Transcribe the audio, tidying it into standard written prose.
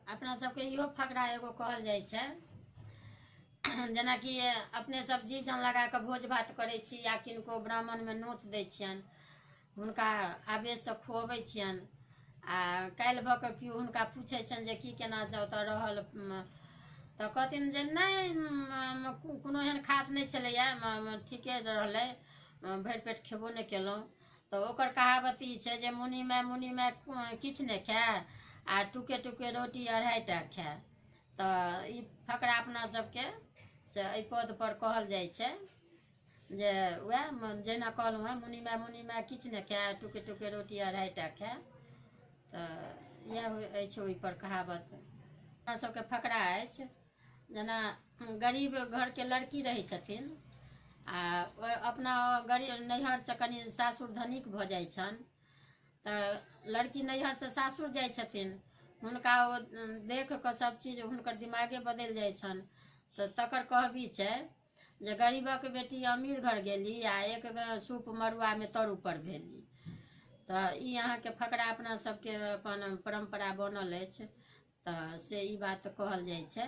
अपना सबके इहो फकरा एगो कहल जाइ छै, जेनाकि अपने सब जी जान लगा कऽ भोज भात करै छी या किनको ब्राह्मणमे नोत दै छियनि, हुनका आवेशसँ खुअबै छियनि, आ काल्हि भऽ कऽ केओ हुनका पूछै छनि जे की केना ओतऽ रहल, तऽ कहथिन जे नहि कोनो एहन खास नहि छलैए, ठीके रहलै, भरि पेट खेबो नहि केलहुँ। तऽ ओकर कहावत ई छै जे मुनि माय किछु नहि खाय आ टुके टुके रोटी 2.5टा खाय। तऽ ई फकरा अपना सबके से एहि पद पर कहल जाइ छै जे वएह जेना कहलहुँ हेँ, मुनि माय किछु नहि खाय, टुके टुके रोटी 2.5टा खाय। तऽ इएह अछि ओहि पर कहावत। अपना सबके फकरा अछि, जेना गरीब घरके लड़की रहै छथिन आ अपना गरीब नैहरसँ कनि सासुर धनिक भऽ जाइ छनि, तऽ लड़की नैहरसँ सासुर जाइ छथिन, हुनका ओ देख कऽ सब चीज हुनकर दिमागे बदलि जाइ छनि। तऽ तकर कहबी छै जे गरीबक बेटी अमीर घर गेली आ एक सूप मड़ुआमे तर ऊपर भेली। तऽ ई अहाँके फकरा अपना सबके अपन परम्परा बनल अछि, तऽ से ई बात कहल जाइ छै।